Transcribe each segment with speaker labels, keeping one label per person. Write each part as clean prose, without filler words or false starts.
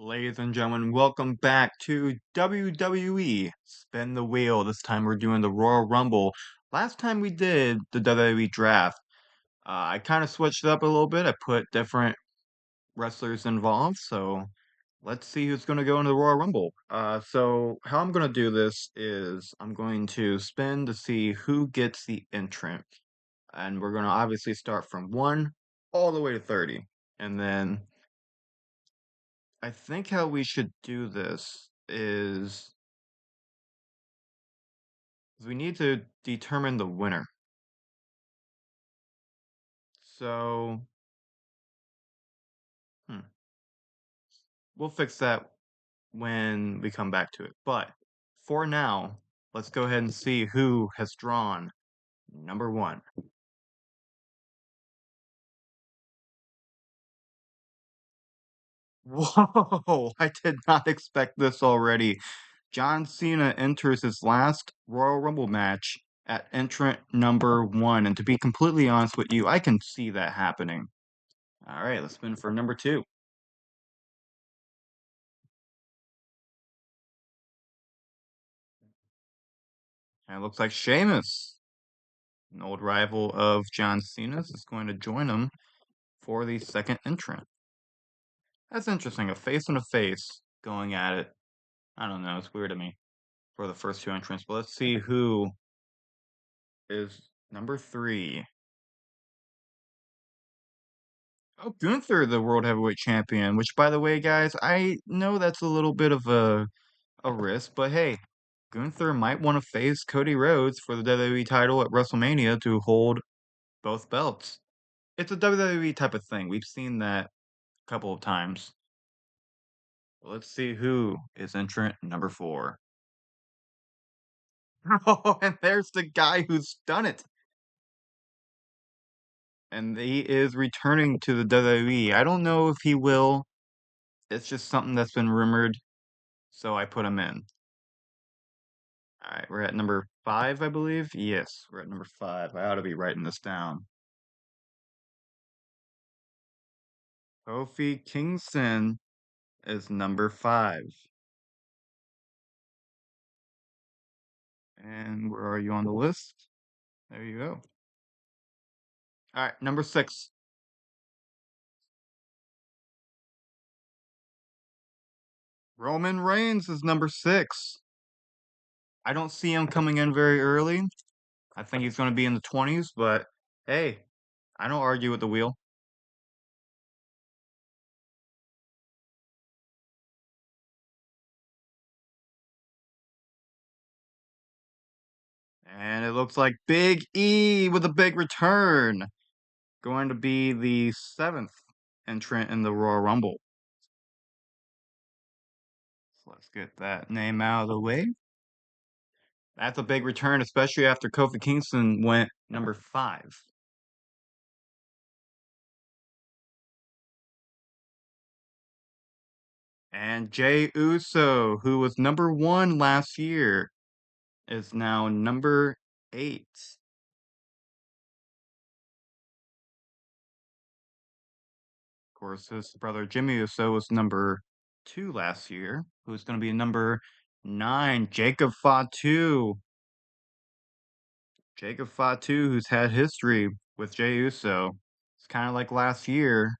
Speaker 1: Ladies and gentlemen, welcome back to WWE Spin the Wheel. This time we're doing the Royal Rumble. Last time we did the WWE Draft, I kind of switched it up a little bit. I put different wrestlers involved, so let's see who's going to go into the Royal Rumble. So how I'm going to do this is I'm going to spin to see who gets the entrant, and we're going to obviously start from 1 all the way to 30, and then I think how we should do this is we need to determine the winner. So, hmm, we'll fix that when we come back to it. But for now, let's go ahead and see who has drawn number 1. Whoa, I did not expect this already. John Cena enters his last Royal Rumble match at entrant number 1. And to be completely honest with you, I can see that happening. All right, let's spin for number 2. And it looks like Sheamus, an old rival of John Cena's, is going to join him for the second entrant. That's interesting. A face and a face going at it. I don't know. It's weird to me for the first two entrants. But let's see who is number 3. Oh, Gunther, the World Heavyweight Champion, which, by the way, guys, I know that's a little bit of a risk, but hey, Gunther might want to face Cody Rhodes for the WWE title at WrestleMania to hold both belts. It's a WWE type of thing. We've seen that a couple of times. Let's see who is entrant number 4. Oh, and there's the guy who's done it. And he is returning to the WWE. I don't know if he will. It's just something that's been rumored, so I put him in. All right, we're at number 5, I believe. Yes, we're at number 5. I ought to be writing this down. Kofi Kingston is number 5. And where are you on the list? There you go. All right, number 6. Roman Reigns is number 6. I don't see him coming in very early. I think he's going to be in the 20s, but hey, I don't argue with the wheel. And it looks like Big E with a big return. Going to be the 7th entrant in the Royal Rumble. So let's get that name out of the way. That's a big return, especially after Kofi Kingston went number 5. And Jey Uso, who was number 1 last year, is now number 8. Of course, his brother Jimmy Uso was number 2 last year, who's going to be number 9. Jacob Fatu, who's had history with Jey Uso. It's kind of like last year.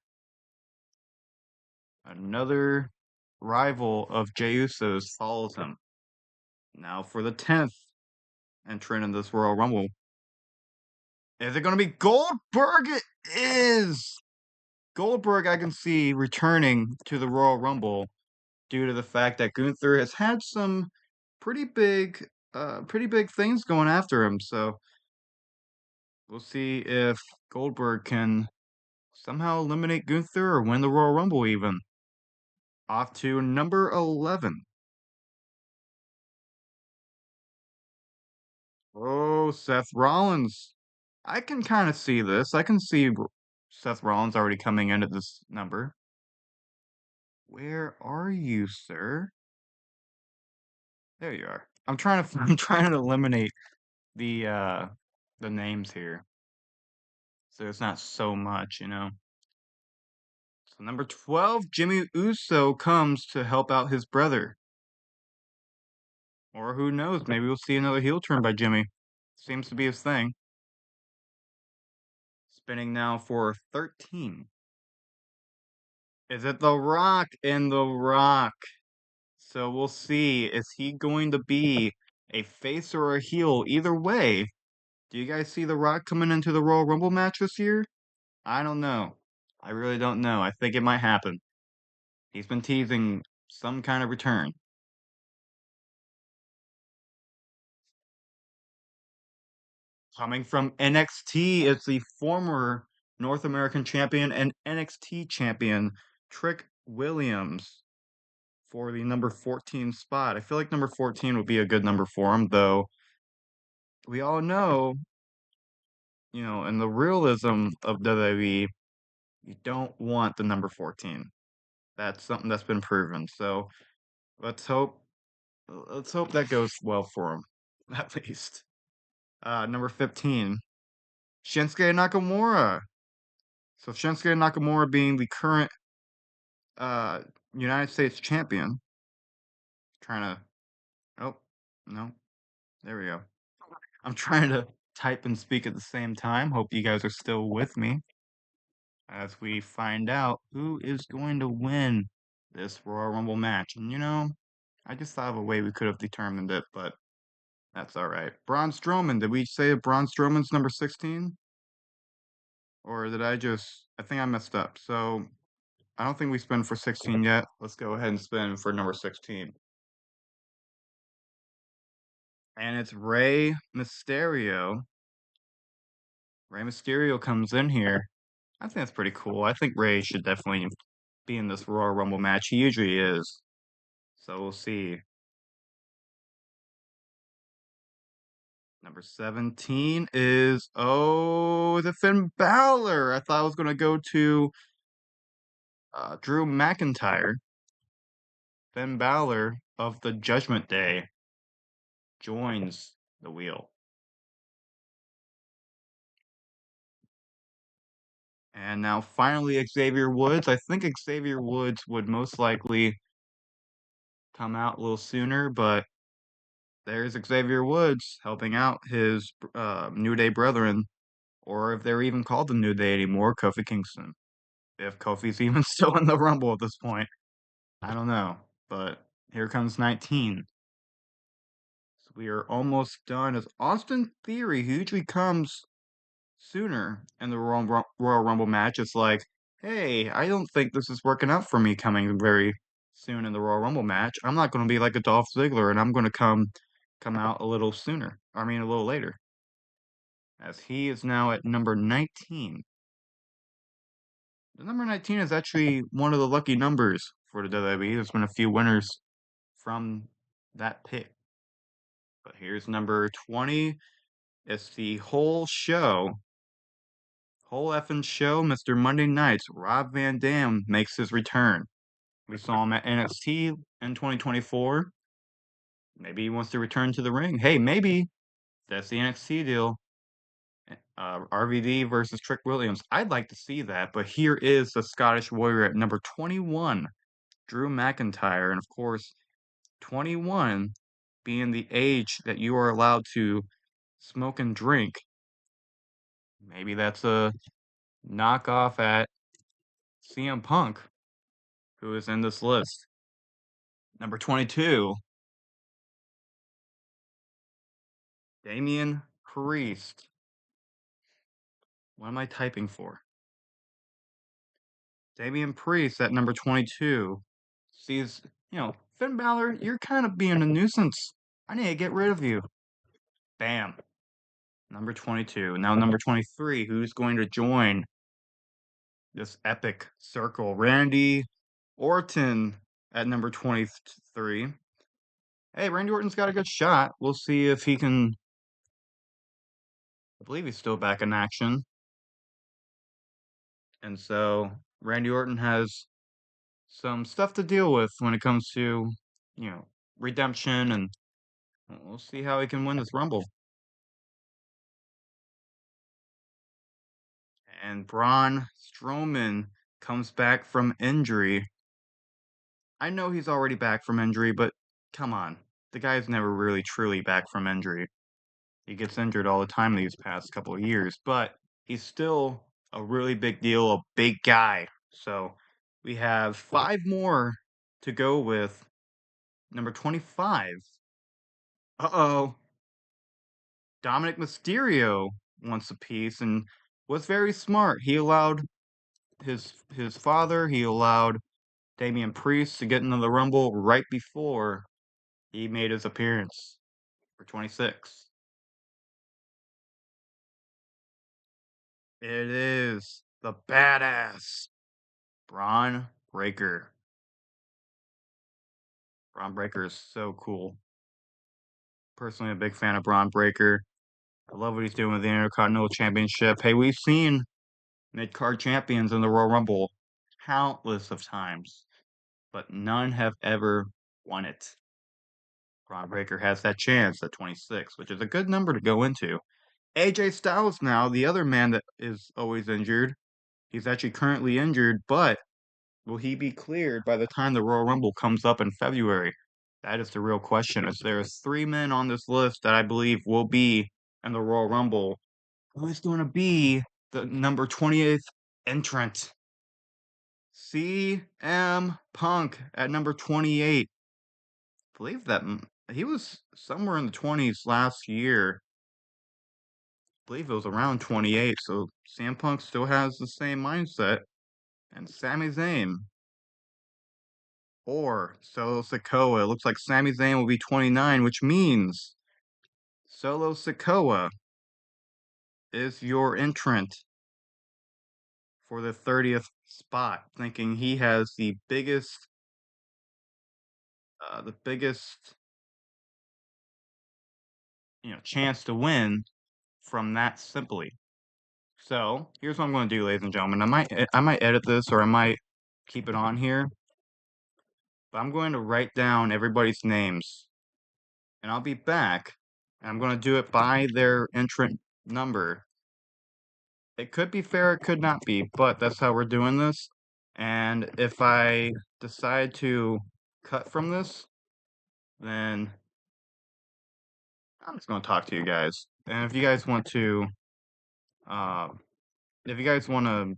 Speaker 1: Another rival of Jey Uso's follows him. Now for the 10th entrant in this Royal Rumble. Is it going to be Goldberg? It is! Goldberg, I can see returning to the Royal Rumble due to the fact that Gunther has had some pretty big, pretty big things going after him. So we'll see if Goldberg can somehow eliminate Gunther or win the Royal Rumble even. Off to number 11. Oh, Seth Rollins. I can kind of see this. I can see Seth Rollins already coming into this number. Where are you, sir? There you are. I'm trying to eliminate the names here. So it's not so much. So So number 12, Jimmy Uso comes to help out his brother. Or who knows, maybe we'll see another heel turn by Jimmy. Seems to be his thing. Spinning now for 13. Is it The Rock and The Rock? So we'll see. Is he going to be a face or a heel? Either way, do you guys see The Rock coming into the Royal Rumble match this year? I don't know. I really don't know. I think it might happen. He's been teasing some kind of return. Coming from NXT, it's the former North American champion and NXT champion, Trick Williams, for the number 14 spot. I feel like number 14 would be a good number for him, though we all know, in the realism of WWE, you don't want the number 14. That's something that's been proven. So let's hope let's hope that goes well for him, at least. Number 15, Shinsuke Nakamura. So Shinsuke Nakamura being the current uh United States champion. Trying to oh no, there we go. I'm trying to type and speak at the same time. Hope you guys are still with me as we find out who is going to win this Royal Rumble match. And I just thought of a way we could have determined it, but that's all right. Braun Strowman. Did we say Braun Strowman's number 16? Or did I think I messed up. So I don't think we spin for 16 yet. Let's go ahead and spin for number 16. And it's Rey Mysterio. Rey Mysterio comes in here. I think that's pretty cool. I think Rey should definitely be in this Royal Rumble match. He usually is. So we'll see. Number 17 is the Finn Balor. I thought I was gonna go to Drew McIntyre. Finn Balor of the Judgment Day joins the wheel. And now finally Xavier Woods. I think Xavier Woods would most likely come out a little sooner, but there's Xavier Woods helping out his New Day brethren, or if they're even called the New Day anymore, Kofi Kingston. If Kofi's even still in the Rumble at this point. I don't know, but here comes 19. So we are almost done as Austin Theory, who usually comes sooner in the Royal Rumble match. It's like, hey, I don't think this is working out for me coming very soon in the Royal Rumble match. I'm not going to be like a Dolph Ziggler, and I'm going to come out a little sooner. I mean, a little later, as he is now at number 19. The number 19 is actually one of the lucky numbers for the WWE. There's been a few winners from that pick. But here's number 20. It's the whole effing show, Mr. Monday Nights. Rob Van Dam makes his return. We saw him at NXT in 2024. Maybe he wants to return to the ring. Hey, maybe that's the NXT deal. RVD versus Trick Williams. I'd like to see that, but here is the Scottish Warrior at number 21, Drew McIntyre. And of course, 21 being the age that you are allowed to smoke and drink. Maybe that's a knockoff at CM Punk, who is in this list. Number 22, Damian Priest. What am I typing for? Damian Priest at number 22 sees, Finn Balor, you're kind of being a nuisance. I need to get rid of you. Bam. Number 22. Now, number 23, who's going to join this epic circle? Randy Orton at number 23. Hey, Randy Orton's got a good shot. We'll see if he can. I believe he's still back in action. And so Randy Orton has some stuff to deal with when it comes to, redemption, and we'll see how he can win this Rumble. And Braun Strowman comes back from injury. I know he's already back from injury, but come on. The guy's never really truly back from injury. He gets injured all the time these past couple of years, but he's still a really big deal, a big guy. So we have five more to go with. Number 25. Uh-oh. Dominic Mysterio wants a piece and was very smart. He allowed his father, he allowed Damian Priest to get into the Rumble right before he made his appearance for 26. It is the badass Braun Breaker. Braun Breaker is so cool. Personally, a big fan of Braun Breaker. I love what he's doing with the Intercontinental Championship. Hey, we've seen mid-card champions in the Royal Rumble countless of times, but none have ever won it. Braun Breaker has that chance at 26, which is a good number to go into. AJ Styles now, the other man that is always injured. He's actually currently injured, but will he be cleared by the time the Royal Rumble comes up in February? That is the real question. As there are three men on this list that I believe will be in the Royal Rumble, who is going to be the number 28th entrant? CM Punk at number 28. I believe that he was somewhere in the 20s last year. I believe it was around 28. So CM Punk still has the same mindset. And Sami Zayn or Solo Sikoa. It looks like Sami Zayn will be 29, which means Solo Sikoa is your entrant for the 30th spot, thinking he has the biggest chance to win from that simply. So here's what I'm going to do, ladies and gentlemen. I might edit this or I might keep it on here, but I'm going to write down everybody's names, and I'll be back. And I'm going to do it by their entrant number. It could be fair, it could not be, but that's how we're doing this. And if I decide to cut from this, then I'm just going to talk to you guys. And if you guys want to, uh, if you guys want to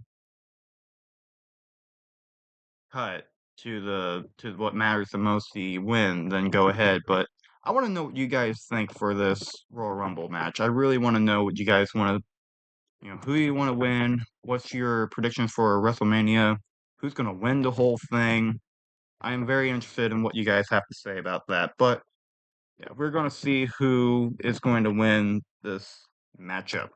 Speaker 1: cut to what matters the most, the win, then go ahead. But I want to know what you guys think for this Royal Rumble match. I really want to know what you guys want to, who you want to win. What's your predictions for WrestleMania? Who's going to win the whole thing? I am very interested in what you guys have to say about that. But yeah, we're going to see who is going to win this matchup.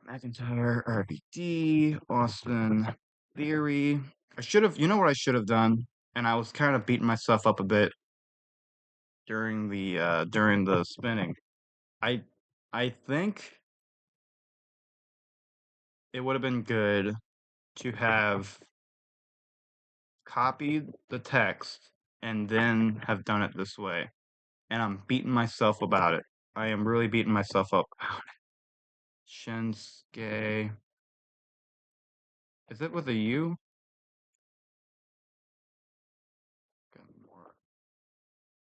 Speaker 1: McIntyre, RVD, Austin Theory. You know what I should have done? And I was kind of beating myself up a bit during the spinning. I I think it would have been good to have copied the text and then have done it this way. And I'm beating myself about it. I am really beating myself up. Shinsuke. Is it with a U?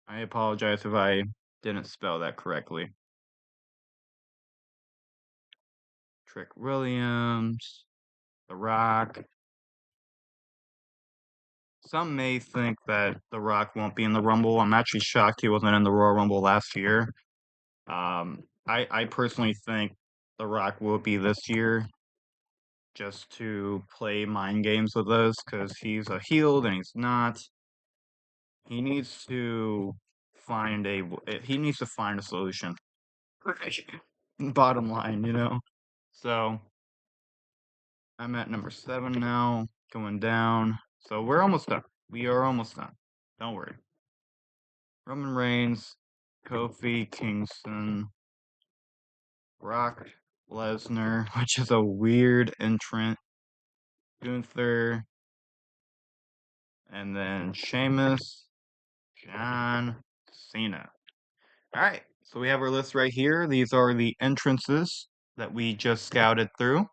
Speaker 1: I apologize if I didn't spell that correctly. Trick Williams. The Rock. Some may think that The Rock won't be in the Rumble. I'm actually shocked he wasn't in the Royal Rumble last year. I personally think The Rock will be this year just to play mind games with us because he's a heel and he's not. He needs to he needs to find a solution. Bottom line. So I'm at number 7 now, going down. So we're almost done. We are almost done. Don't worry. Roman Reigns, Kofi Kingston, Brock Lesnar, which is a weird entrant, Gunther, and then Sheamus, John Cena. All right, so we have our list right here. These are the entrances that we just scouted through.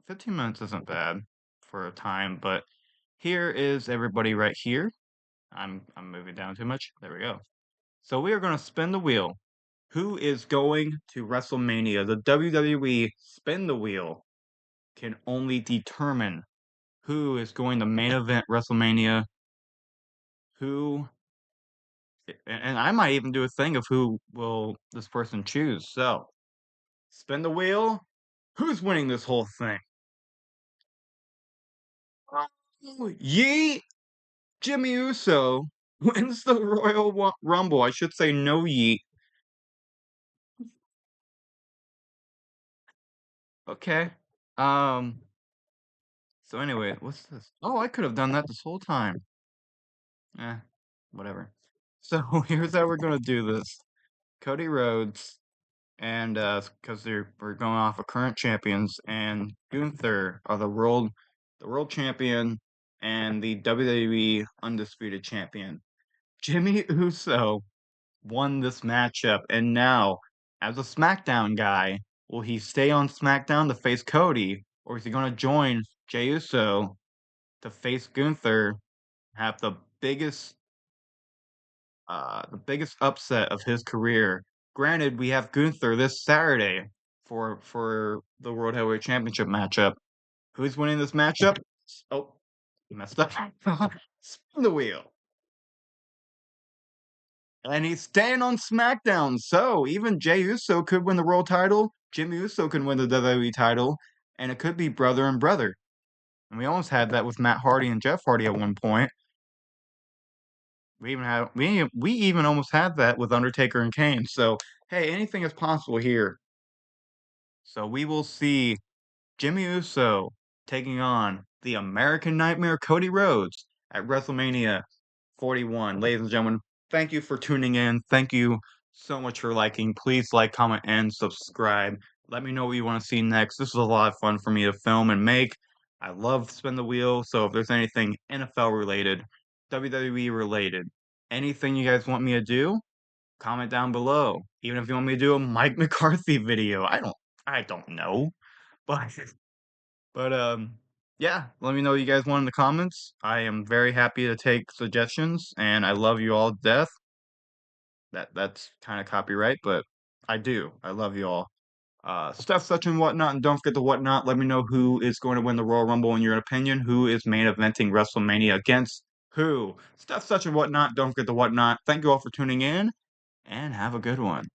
Speaker 1: 15 minutes isn't bad for a time, but here is everybody right here. I'm moving down too much. There we go. So we are going to spin the wheel. Who is going to WrestleMania? The WWE spin the wheel can only determine who is going to main event WrestleMania, who and I might even do a thing of who will this person choose. So, spin the wheel. Who's winning this whole thing? Oh, Yeet! Jimmy Uso wins the Rumble. I should say no yeet. Okay. Um, so anyway, what's this? Oh, I could have done that this whole time. Eh, whatever. So here's how we're gonna do this. Cody Rhodes and because we're going off of current champions, and Gunther are the world champion and the WWE undisputed champion. Jimmy Uso won this matchup, and now as a SmackDown guy, will he stay on SmackDown to face Cody, or is he going to join Jey Uso to face Gunther, have the biggest upset of his career. Granted, we have Gunther this Saturday for the World Heavyweight Championship matchup. Who's winning this matchup? Oh, you messed up. Spin the wheel. And he's staying on SmackDown. So even Jey Uso could win the world title. Jimmy Uso can win the WWE title. And it could be brother and brother. And we almost had that with Matt Hardy and Jeff Hardy at one point. We even almost had that with Undertaker and Kane. So hey, anything is possible here. So we will see Jimmy Uso taking on the American Nightmare Cody Rhodes at WrestleMania 41. Ladies and gentlemen, thank you for tuning in. Thank you so much for liking. Please like, comment, and subscribe. Let me know what you want to see next. This was a lot of fun for me to film and make. I love Spin the Wheel, so if there's anything NFL related, WWE related, anything you guys want me to do, comment down below. Even if you want me to do a Mike McCarthy video, I don't know, but yeah. Let me know what you guys want in the comments. I am very happy to take suggestions, and I love you all to death. That's kind of copyright, but I do. I love you all. Stuff such and whatnot, and don't forget the whatnot. Let me know who is going to win the Royal Rumble in your opinion. Who is main eventing WrestleMania against who? Stuff such and whatnot. Don't forget the whatnot. Thank you all for tuning in, and have a good one.